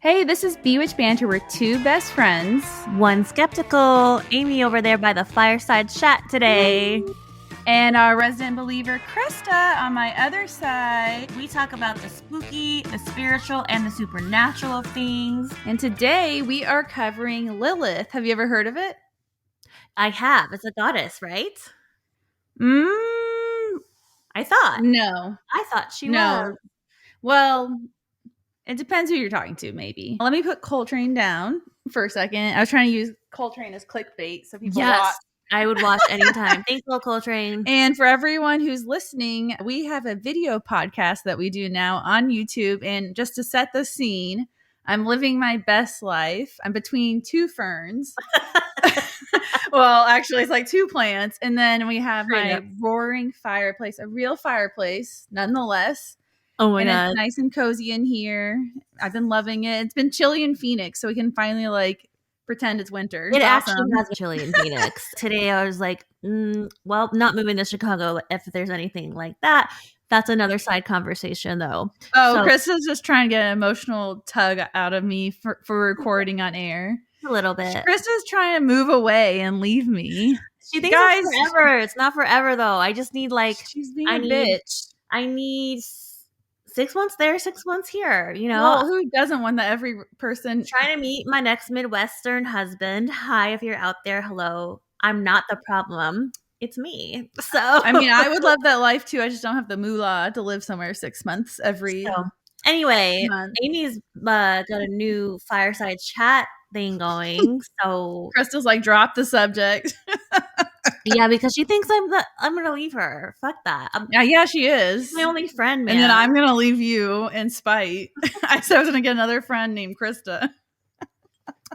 Hey, this is Bewitch Banter. We're two best friends. One skeptical, Amy over there by the fireside chat today. And our resident believer, Krista, on my other side. We talk about the spooky, the spiritual, and the supernatural of things. And today we are covering Lilith. Have you ever heard of it? I have. It's a goddess, right? I thought. No. I thought she was. Well, it depends who you're talking to, maybe. Let me put Coltrane down for a second. I was trying to use Coltrane as clickbait so people watch. I would watch anytime. Thank you, Coltrane. And for everyone who's listening, we have a video podcast that we do now on YouTube. And just to set the scene, I'm living my best life. I'm between two ferns. Well, actually, it's like two plants. And then we have my roaring fireplace, a real fireplace, nonetheless. Oh my God. It's nice and cozy in here. I've been loving it. It's been chilly in Phoenix, so we can finally pretend it's winter. It actually has been chilly in Phoenix. Today I was like, well, not moving to Chicago if there's anything like that. That's another side conversation though. Oh, Chris is just trying to get an emotional tug out of me for recording on air. A little bit. Chris is trying to move away and leave me. She thinks it's forever. It's not forever though. I just need she's being a bitch. I need 6 months there, 6 months here, Well, who doesn't want that? Every person trying to meet my next Midwestern husband. Hi, if you're out there, hello. I'm not the problem. It's me. So I mean, I would love that life too. I just don't have the moolah to live somewhere 6 months every anyway, month. Amy's got a new fireside chat thing going. So Crystal's like, drop the subject. Yeah, because she thinks I'm gonna leave her. Fuck that. Yeah, she is. She's my only friend, man. And then I'm gonna leave you in spite. I said I was gonna get another friend named Krista.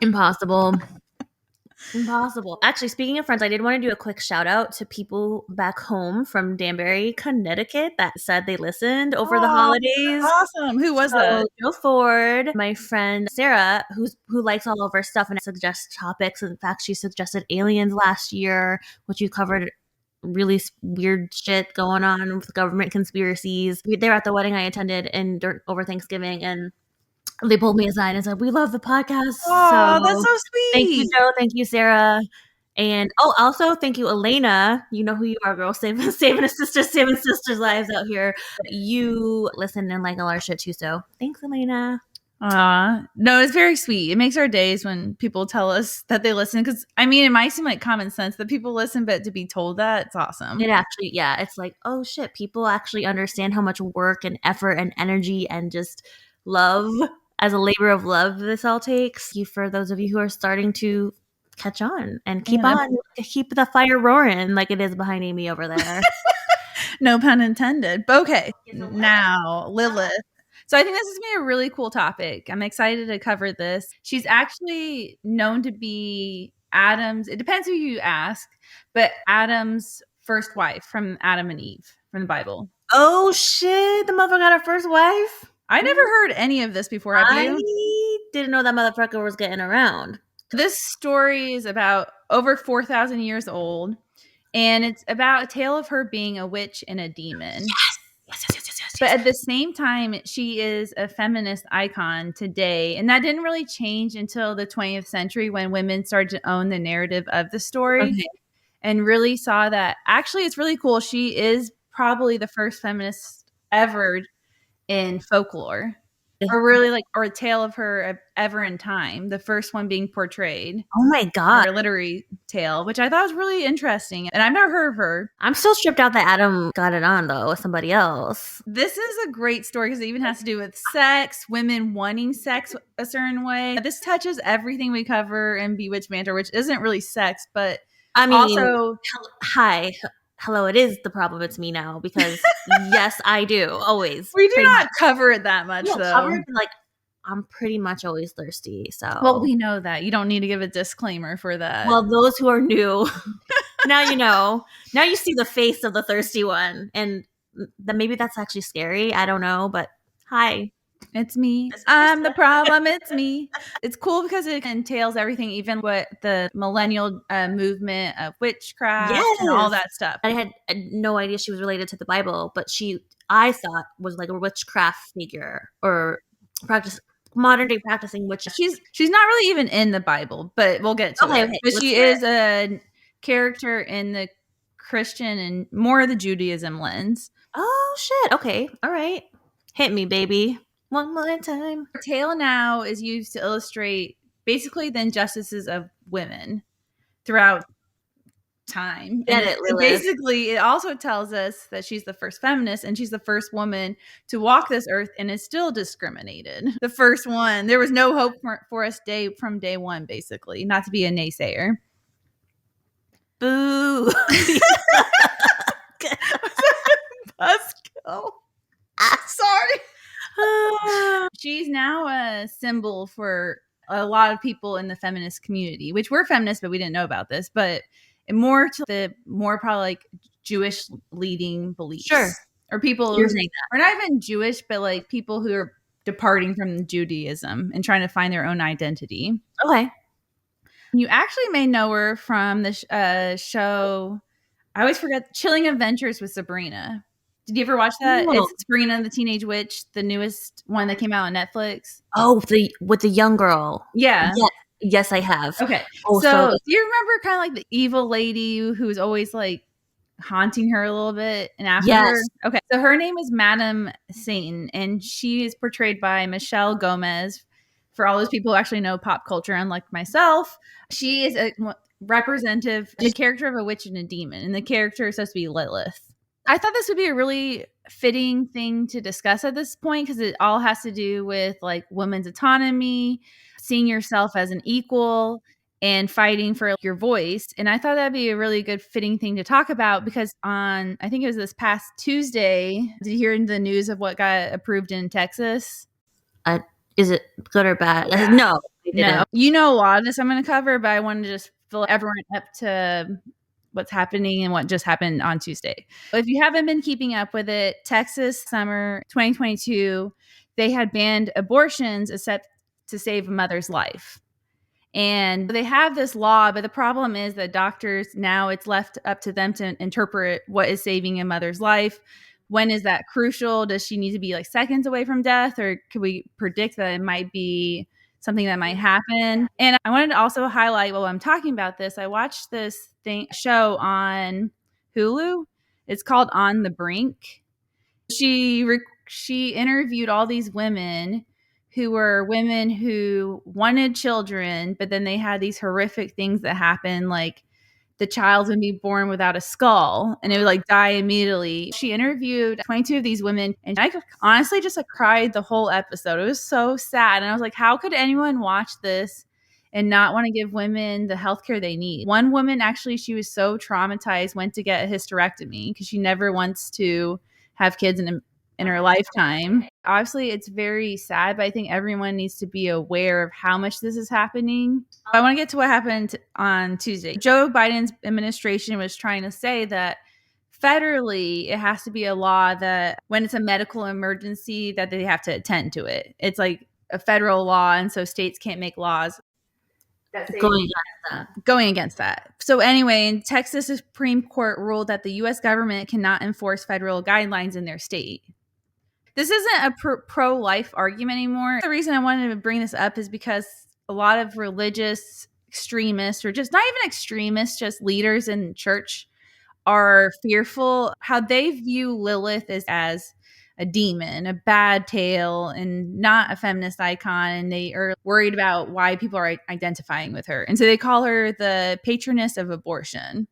Impossible. Actually, speaking of friends, I did want to do a quick shout out to people back home from Danbury, Connecticut that said they listened over the holidays. Awesome. Who was that? Joe Ford, my friend Sarah, who likes all of our stuff and suggests topics. In fact, she suggested aliens last year, which you covered really weird shit going on with government conspiracies. They were at the wedding I attended over Thanksgiving, and they pulled me aside and said, "We love the podcast." Oh, that's so sweet. Thank you, Joe. Thank you, Sarah. And also thank you, Elena. You know who you are, girl. Saving sisters' lives out here. You listen and like all our shit too. So thanks, Elena. No, it's very sweet. It makes our days when people tell us that they listen. Because I mean, it might seem like common sense that people listen, but to be told that, it's awesome. It actually, it's like, oh shit, people actually understand how much work and effort and energy and just love as a labor of love this all takes. For those of you who are starting to catch on and keep the fire roaring like it is behind Amy over there. No pun intended. Okay, now Lilith. So I think this is going to be a really cool topic. I'm excited to cover this. She's actually known to be Adam's, it depends who you ask, but Adam's first wife from Adam and Eve from the Bible. Oh shit, the mother got her first wife? I never heard any of this before. Have you? I didn't know that motherfucker was getting around. This story is about over 4,000 years old, and it's about a tale of her being a witch and a demon. Yes. But at the same time, she is a feminist icon today, and that didn't really change until the 20th century when women started to own the narrative of the story and really saw that actually it's really cool. She is probably the first feminist ever in folklore, or a tale of her ever in time, the first one being portrayed. Oh my God. Her literary tale, which I thought was really interesting, and I've never heard of her. I'm still stripped out that Adam got it on though with somebody else. This is a great story because it even has to do with sex, women wanting sex a certain way. This touches everything we cover in Bewitch Banter, which isn't really sex, but I mean, also Hello, it is the problem. It's me now because yes, I do always. We do not cover it that much though. I'm pretty much always thirsty. So well, we know that. You don't need to give a disclaimer for that. Well, those who are new, now you know. Now you see the face of the thirsty one, and maybe that's actually scary. I don't know, but hi. It's me. I'm the problem. It's me. It's cool because it entails everything, even what the millennial movement of witchcraft and all that stuff. I had no idea she was related to the Bible, but I thought was like a witchcraft figure or modern day practicing witch. She's not really even in the Bible, but we'll get to it. Okay, but she is a character in the Christian and more of the Judaism lens. Oh shit. Okay. All right. Hit me, baby. One more time. Her tale now is used to illustrate basically the injustices of women throughout time. Get and it, Lilith. basically, it also tells us that she's the first feminist and she's the first woman to walk this earth and is still discriminated. The first one. There was no hope for us from day one, basically. Not to be a naysayer. Boo. Buzzkill. Sorry. She's now a symbol for a lot of people in the feminist community, which we're feminists, but we didn't know about this. But more to the more probably like Jewish leading beliefs. Sure. Or people who are not even Jewish, but like people who are departing from Judaism and trying to find their own identity. Okay. You actually may know her from the show, I always forget, Chilling Adventures with Sabrina. Did you ever watch that? No. It's Sabrina the Teenage Witch, the newest one that came out on Netflix. Oh, with the young girl. Yeah. Yes, I have. Okay. Oh, so do you remember kind of like the evil lady who was always like haunting her a little bit? And after her? Okay. So her name is Madame Satan, and she is portrayed by Michelle Gomez. For all those people who actually know pop culture, unlike myself, she is a representative, the character of a witch and a demon, and the character is supposed to be Litlith. I thought this would be a really fitting thing to discuss at this point because it all has to do with like women's autonomy, seeing yourself as an equal, and fighting for your voice. And I thought that'd be a really good fitting thing to talk about because I think it was this past Tuesday, did you hear in the news of what got approved in Texas? Is it good or bad? Yeah. No. You know a lot of this I'm going to cover, but I wanted to just fill everyone up to what's happening and what just happened on Tuesday. If you haven't been keeping up with it, Texas summer 2022, they had banned abortions except to save a mother's life. And they have this law, but the problem is that doctors, now it's left up to them to interpret what is saving a mother's life. When is that crucial? Does she need to be like seconds away from death? Or could we predict that it might be something that might happen? And I wanted to also highlight while I'm talking about this, I watched this show on Hulu. It's called On the Brink. She interviewed all these women who were women who wanted children, but then they had these horrific things that happened, like the child would be born without a skull and it would like die immediately. She interviewed 22 of these women and I honestly just like cried the whole episode. It was so sad. And I was like, how could anyone watch this and not want to give women the healthcare they need? One woman, actually, she was so traumatized, went to get a hysterectomy because she never wants to have kids in her lifetime. Obviously, it's very sad, but I think everyone needs to be aware of how much this is happening. I want to get to what happened on Tuesday. Joe Biden's administration was trying to say that federally, it has to be a law that when it's a medical emergency, that they have to attend to it. It's like a federal law, and so states can't make laws going against that. So anyway, in Texas, the Supreme Court ruled that the U.S. government cannot enforce federal guidelines in their state. This isn't a pro-life argument anymore. The reason I wanted to bring this up is because a lot of religious extremists, or just not even extremists, just leaders in church, are fearful how they view Lilith as a demon, a bad tale, and not a feminist icon. And they are worried about why people are identifying with her. And so they call her the patroness of abortion.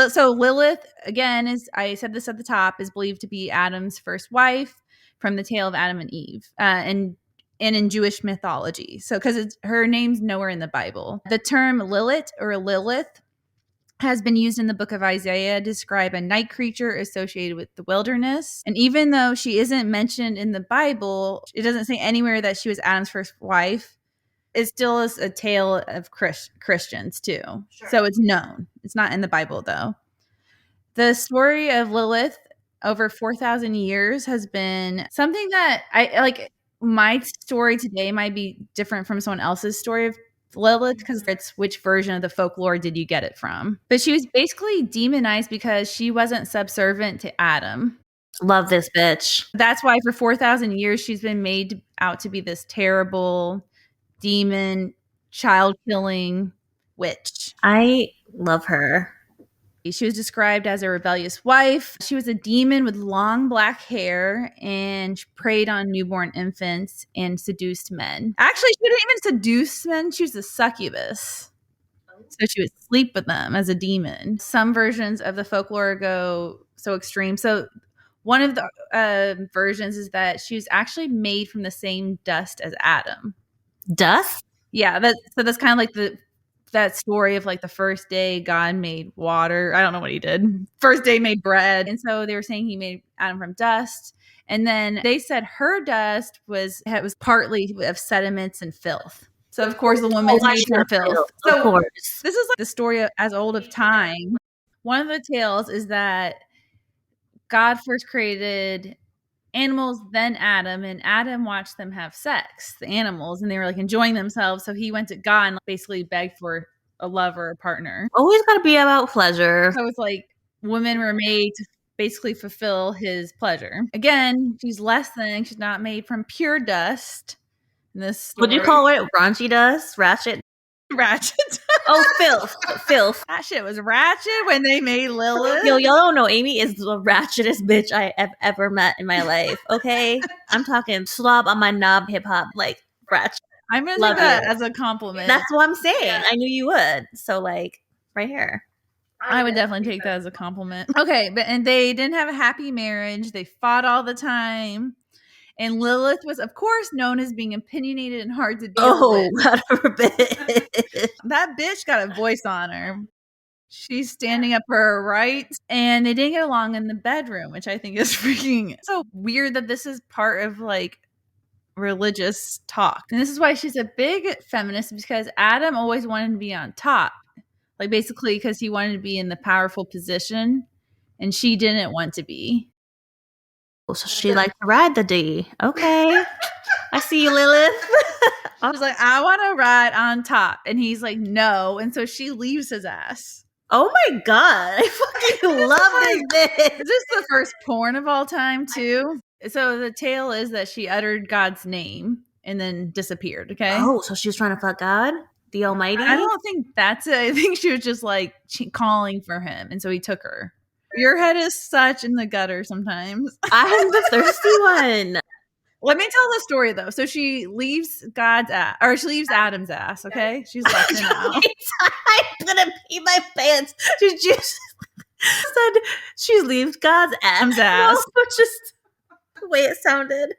So Lilith, again, I said this at the top, is believed to be Adam's first wife from the tale of Adam and Eve, and in Jewish mythology. So because her name's nowhere in the Bible. The term Lilith or Lilith has been used in the book of Isaiah to describe a night creature associated with the wilderness. And even though she isn't mentioned in the Bible, it doesn't say anywhere that she was Adam's first wife. It still is a tale of Christians too. Sure. So it's known. It's not in the Bible though. The story of Lilith over 4,000 years has been something that I like. My story today might be different from someone else's story of Lilith because it's which version of the folklore did you get it from. But she was basically demonized because she wasn't subservient to Adam. Love this bitch. That's why for 4,000 years she's been made out to be this terrible demon, child-killing witch. I love her. She was described as a rebellious wife. She was a demon with long black hair and she preyed on newborn infants and seduced men. Actually, she didn't even seduce men. She was a succubus. So she would sleep with them as a demon. Some versions of the folklore go so extreme. So one of the versions is that she was actually made from the same dust as Adam. Dust? Yeah, that's kind of like that story of like the first day God made water. I don't know what he did. First day made bread. And so they were saying he made Adam from dust. And then they said her dust was partly of sediments and filth. So of course the woman's made from filth. So of course. This is like the story as old of time. One of the tales is that God first created animals, then Adam, and Adam watched them have sex, the animals, and they were like enjoying themselves. So he went to God and basically begged for a lover, a partner. Always got to be about pleasure. So it's like women were made to basically fulfill his pleasure. Again, she's not made from pure dust. In this story. Would you call it raunchy dust? Ratchet? Oh, filth. That shit was ratchet when they made Lilith. Yo, y'all don't know Amy is the ratchetest bitch I have ever met in my life. Okay, I'm talking slob on my knob, hip hop, like ratchet. I'm gonna take that as a compliment. That's what I'm saying. Yeah. I knew you would. So like, right here. I would definitely take that as a compliment. Okay, and they didn't have a happy marriage. They fought all the time. And Lilith was, of course, known as being opinionated and hard to deal with. God forbid. That bitch got a voice on her. She's standing up for her rights. And they didn't get along in the bedroom, which I think is freaking so weird that this is part of like religious talk. And this is why she's a big feminist, because Adam always wanted to be on top. Like basically because he wanted to be in the powerful position and she didn't want to be. So she liked to ride the D. Okay. I see you, Lilith. I was like, I want to ride on top. And he's like, no. And so she leaves his ass. Oh my God. I fucking love this. Is this the first porn of all time, too? So the tale is that she uttered God's name and then disappeared. Okay. Oh, so she was trying to fuck God? The Almighty? I don't think that's it. I think she was just like calling for him. And so he took her. Your head is such in the gutter sometimes. I'm the thirsty one. Let me tell the story though. So she leaves God's ass, or she leaves Adam's ass. Okay, she's left him out. I'm gonna pee my pants. She just said she leaves God's ass. Just the way it sounded.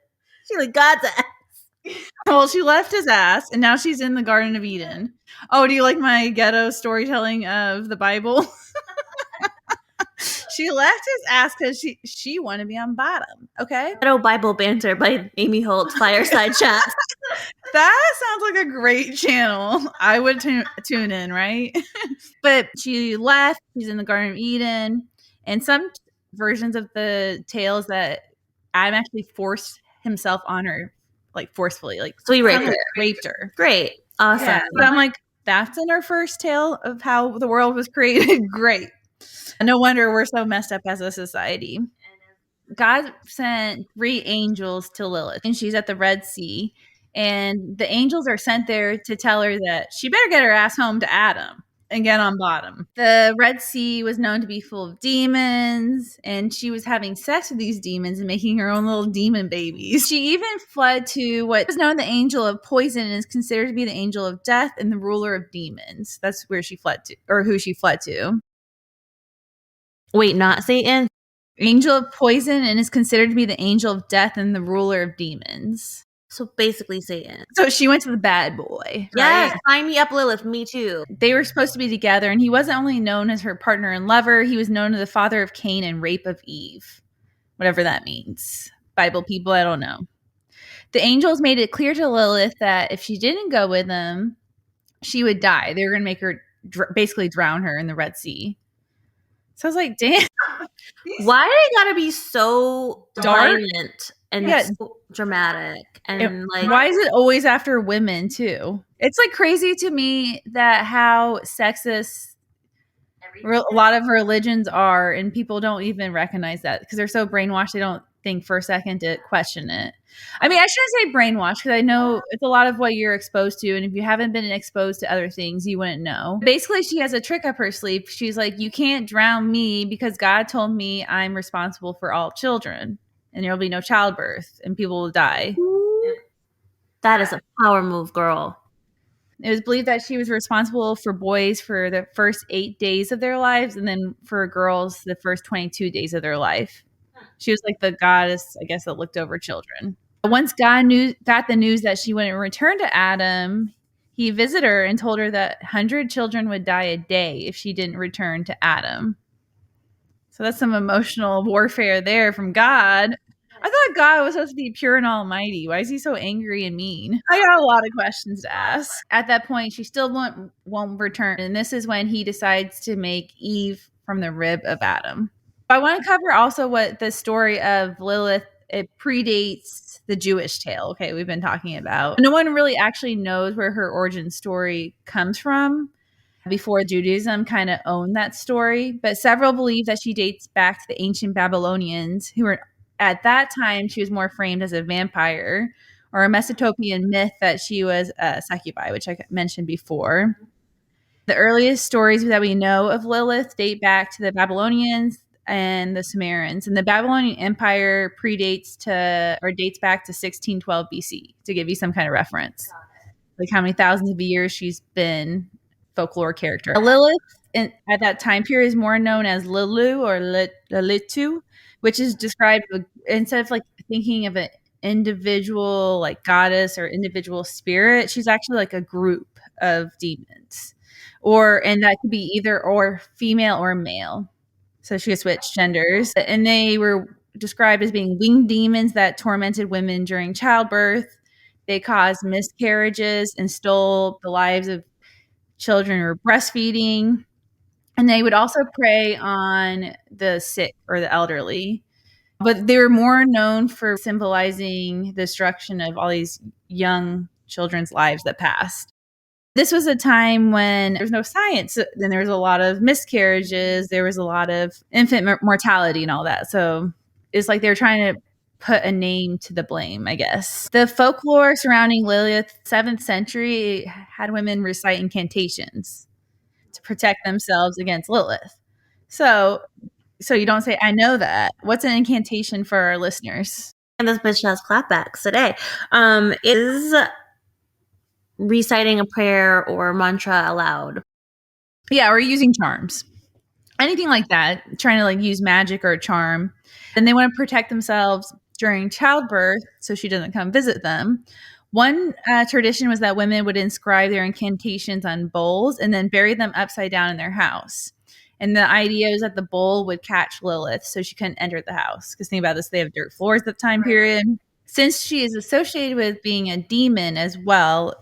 She leaves God's ass. Well, she left his ass, and now she's in the Garden of Eden. Oh, do you like my ghetto storytelling of the Bible? She left his ass because she wanted to be on bottom. Okay. Ghetto Bible Banter by Amy Holt's Fireside Chat. That sounds like a great channel. I would tune in, right? But she left. She's in the Garden of Eden, and some versions of the tales that Adam actually forced himself on her, like forcefully, like so he raped her. Great, awesome. Yeah. But I'm like, that's in our first tale of how the world was created. Great. No wonder we're so messed up as a society. God sent 3 angels to Lilith, and she's at the Red Sea. And the angels are sent there to tell her that she better get her ass home to Adam and get on bottom. The Red Sea was known to be full of demons, and she was having sex with these demons and making her own little demon babies. She even fled to what is known the angel of poison and is considered to be the angel of death and the ruler of demons. That's where she fled to, or who she fled to. Wait, not Satan? Angel of poison and is considered to be the angel of death and the ruler of demons. So basically Satan. So she went to the bad boy. Yes, right? Sign me up, Lilith. Me too. They were supposed to be together, and he wasn't only known as her partner and lover, he was known as the father of Cain and rape of Eve. Whatever that means. Bible people, I don't know. The angels made it clear to Lilith that if she didn't go with them, she would die. They were going to make her basically drown her in the Red Sea. So I was like, damn. Why do they gotta be so violent and so dramatic? And like, why is it always after women too? It's like crazy to me that how sexist a lot of religions are, and people don't even recognize that because they're so brainwashed. think for a second to question it. I mean, I shouldn't say brainwash because I know it's a lot of what you're exposed to. And if you haven't been exposed to other things, you wouldn't know. Basically, she has a trick up her sleeve. She's like, you can't drown me because God told me I'm responsible for all children and there'll be no childbirth and people will die. That is a power move, girl. It was believed that she was responsible for boys for the first 8 days of their lives and then for girls the first 22 days of their life. She was like the goddess, I guess, that looked over children. Once God got the news that she wouldn't return to Adam, he visited her and told her that 100 children would die a day if she didn't return to Adam. So that's some emotional warfare there from God. I thought God was supposed to be pure and almighty. Why is he so angry and mean? I got a lot of questions to ask. At that point, she still won't return. And this is when he decides to make Eve from the rib of Adam. I want to cover also what the story of Lilith, it predates the Jewish tale, okay, we've been talking about. No one really actually knows where her origin story comes from before Judaism kind of owned that story. But several believe that she dates back to the ancient Babylonians, who were at that time, she was more framed as a vampire, or a Mesopotamian myth that she was a succubi, which I mentioned before. The earliest stories that we know of Lilith date back to the Babylonians and the Sumerians. And the Babylonian Empire dates back to 1612 BC, to give you some kind of reference. Like how many thousands of years she's been folklore character. Lilith at that time period is more known as Lilu or Lilitu, which is described instead of like thinking of an individual like goddess or individual spirit, she's actually like a group of demons. And that could be either or female or male. So she has switched genders. And they were described as being winged demons that tormented women during childbirth. They caused miscarriages and stole the lives of children who were breastfeeding. And they would also prey on the sick or the elderly. But they were more known for symbolizing the destruction of all these young children's lives that passed. This was a time when there was no science. Then there was a lot of miscarriages. There was a lot of infant mortality and all that. So it's like they were trying to put a name to the blame, I guess. The folklore surrounding Lilith, 7th century, had women recite incantations to protect themselves against Lilith. So you don't say, I know that. What's an incantation for our listeners? And this bitch has clapbacks today. Is reciting a prayer or mantra aloud. Yeah, or using charms. Anything like that. Trying to like use magic or a charm. And they want to protect themselves during childbirth so she doesn't come visit them. One tradition was that women would inscribe their incantations on bowls and then bury them upside down in their house. And the idea is that the bowl would catch Lilith so she couldn't enter the house. Because think about this, they have dirt floors at the time period. Since she is associated with being a demon as well,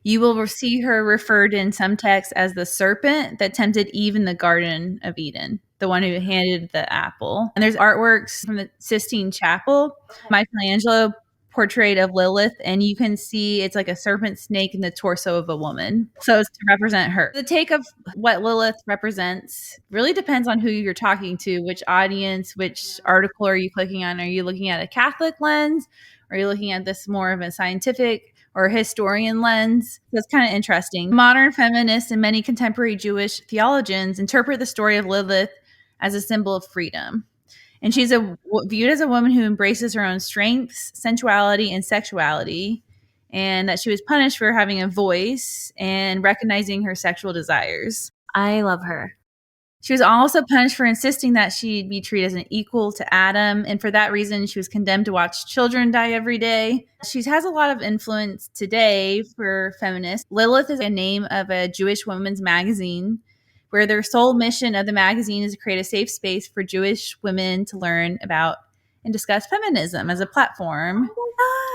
you will see her referred in some texts as the serpent that tempted Eve in the Garden of Eden, the one who handed the apple. And there's artworks from the Sistine Chapel. Michelangelo portrayed of Lilith, and you can see it's like a serpent snake in the torso of a woman. So it's to represent her. The take of what Lilith represents really depends on who you're talking to, which audience, which article are you clicking on? Are you looking at a Catholic lens? Or are you looking at this more of a scientific or historian lens? So it's kind of interesting. Modern feminists and many contemporary Jewish theologians interpret the story of Lilith as a symbol of freedom. And she's viewed as a woman who embraces her own strengths, sensuality, and sexuality, and that she was punished for having a voice and recognizing her sexual desires. I love her. She was also punished for insisting that she be treated as an equal to Adam, and for that reason, she was condemned to watch children die every day. She has a lot of influence today for feminists. Lilith is a name of a Jewish women's magazine, where their sole mission of the magazine is to create a safe space for Jewish women to learn about and discuss feminism as a platform. Oh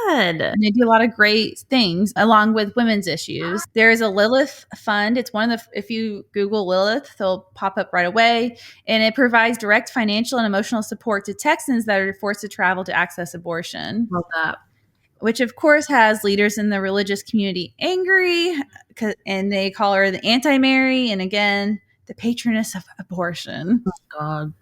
my God. And they do a lot of great things along with women's issues. There is a Lilith fund. It's one of the, if you Google Lilith, they'll pop up right away. And it provides direct financial and emotional support to Texans that are forced to travel to access abortion. Love that. Which of course has leaders in the religious community angry, and they call her the anti-Mary, and again, the patroness of abortion. Oh God.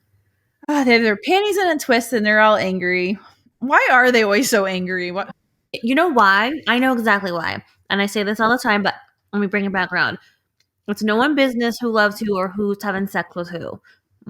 Oh, they have their panties in a twist and they're all angry. Why are they always so angry? What? You know why? I know exactly why. And I say this all the time, but let me bring it back around. It's no one's business who loves who or who's having sex with who.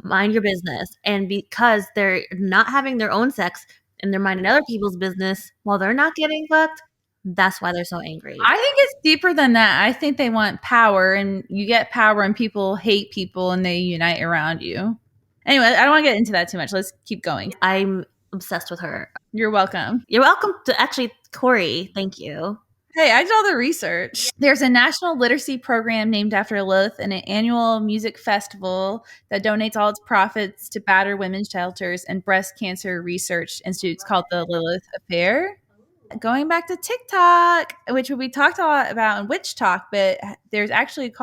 Mind your business. And because they're not having their own sex and they're minding other people's business while they're not getting fucked, that's why they're so angry. I think it's deeper than that. I think they want power, and you get power and people hate people and they unite around you. Anyway, I don't want to get into that too much. Let's keep going. I'm obsessed with her. You're welcome. You're welcome to actually, Corey. Thank you. Hey, I did all the research. There's a national literacy program named after Lilith and an annual music festival that donates all its profits to battered women's shelters and breast cancer research institutes called the Lilith Affair. Going back to TikTok, which we talked a lot about in Witch Talk, but there's actually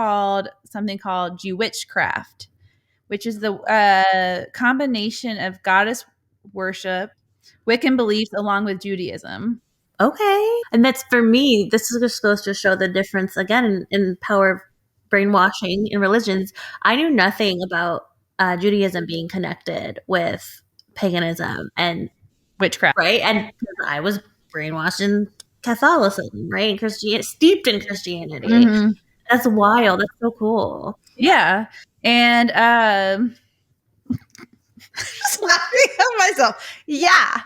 something called Jewitchcraft, which is the combination of goddess worship, Wiccan beliefs, along with Judaism. Okay. And that's, for me, this is just goes to show the difference, again, in power of brainwashing in religions. I knew nothing about Judaism being connected with paganism and witchcraft. Right? And I was brainwashed in Catholicism, right? And Christianity, steeped in Christianity. Mm-hmm. That's wild. That's so cool. Yeah. And just laughing at myself. Yeah.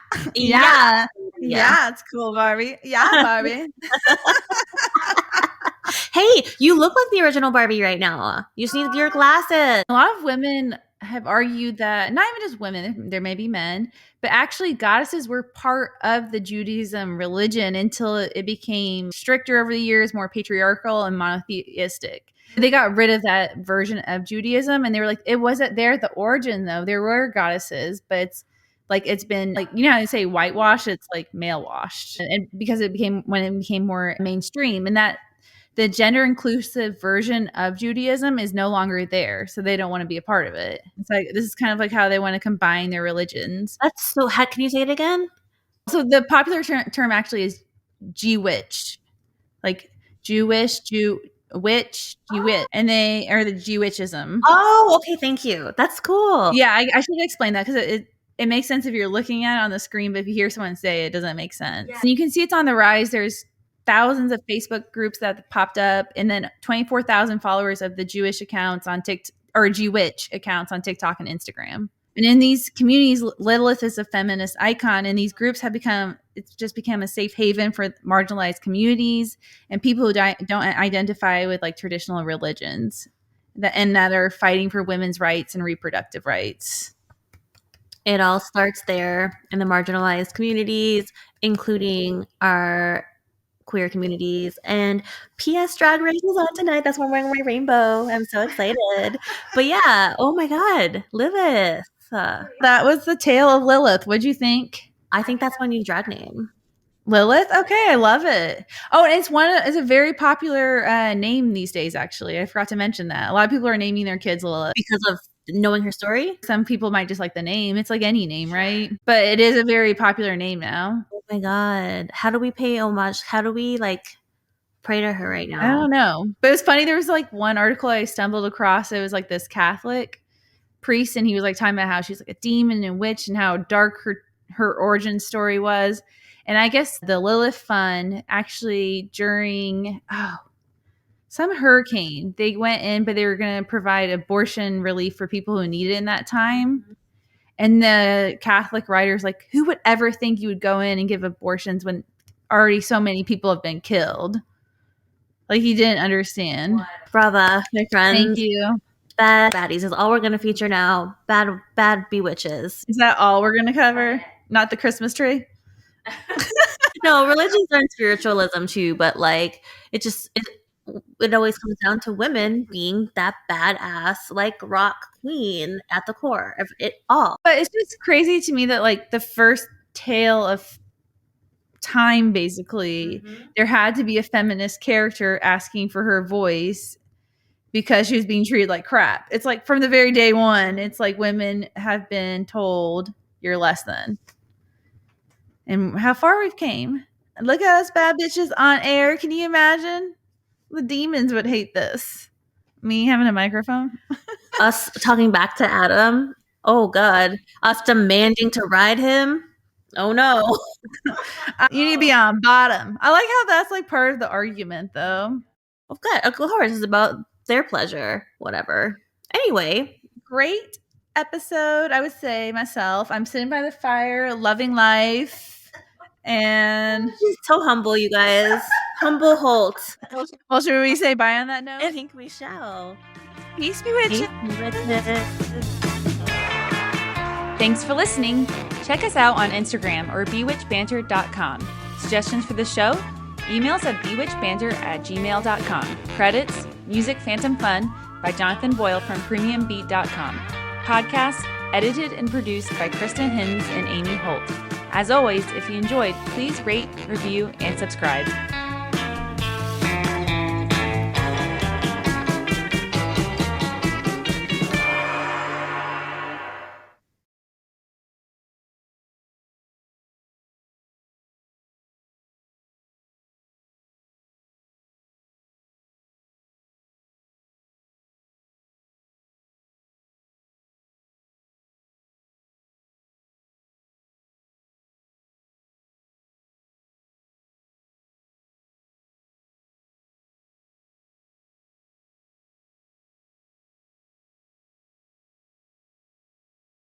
It's cool, Barbie. Yeah, Barbie. Hey, you look like the original Barbie right now. You just need your glasses. A lot of women have argued that, not even just women, there may be men, but actually goddesses were part of the Judaism religion until it became stricter over the years, more patriarchal and monotheistic. They got rid of that version of Judaism, and they were like, it wasn't there at the origin, though. There were goddesses, but it's been like, you know how they say whitewash, it's like male washed. And because it became more mainstream, and that the gender inclusive version of Judaism is no longer there. So they don't want to be a part of it. It's like, this is kind of like how they want to combine their religions. That's so, can you say it again? So the popular term actually is Jewitch, like Jewish, Jewitch, and they are the Jewitchism. Oh, okay. Thank you. That's cool. Yeah, I should explain that because it makes sense if you're looking at it on the screen, but if you hear someone say it, it doesn't make sense. Yeah. And you can see it's on the rise. There's thousands of Facebook groups that popped up, and then 24,000 followers of the Jewish accounts on TikTok, or Jewitch accounts on TikTok and Instagram. And in these communities, Litlith is a feminist icon, and these groups it's just become a safe haven for marginalized communities and people who don't identify with like traditional religions that are fighting for women's rights and reproductive rights. It all starts there in the marginalized communities, including our queer communities. And P.S. Drag Race is on tonight. That's why I'm wearing my rainbow. I'm so excited. But yeah, oh my God, Lilith. That was the tale of Lilith. What'd you think? I think that's my new drag name. Lilith? Okay, I love it. Oh, and it's a very popular name these days, actually. I forgot to mention that. A lot of people are naming their kids Lilith. Because of knowing her story? Some people might just like the name. It's like any name, right? But it is a very popular name now. Oh my God. How do we pay homage? How do we pray to her right now? I don't know. But it was funny. There was one article I stumbled across. It was like this Catholic priest, and he was talking about how she's like a demon and witch and how dark her origin story was. And I guess the Lilith Fund actually during some hurricane, they went in, but they were going to provide abortion relief for people who needed it in that time. And the Catholic writer's like, who would ever think you would go in and give abortions when already so many people have been killed? He didn't understand. Brava, my friend. Thank you. Bad baddies is all we're going to feature now. Bad bewitches. Is that all we're going to cover? Not the Christmas tree? No, religions are in spiritualism too, but it always comes down to women being that badass rock queen at the core of it all. But it's just crazy to me that the first tale of time, basically, there had to be a feminist character asking for her voice because she was being treated like crap. It's from the very day one, it's women have been told you're less than. And how far we've came. Look at us bad bitches on air. Can you imagine? The demons would hate this. Me having a microphone. Us talking back to Adam. Oh God, us demanding to ride him. Oh no. You need to be on bottom. I like how that's like part of the argument, though. Of course, it's about their pleasure. Whatever. Anyway, great episode. I would say myself. I'm sitting by the fire, loving life, and she's so humble, you guys. Humble Holt. Well, should we say bye on that note? I think we shall. Peace be with you. Thanks for listening. Check us out on Instagram or bewitchbanter.com. Suggestions for the show? Emails at bewitchbanter@gmail.com. Credits, music Phantom Fun by Jonathan Boyle from premiumbeat.com. Podcast edited and produced by Kristen Hinds and Amy Holt. As always, if you enjoyed, please rate, review, and subscribe.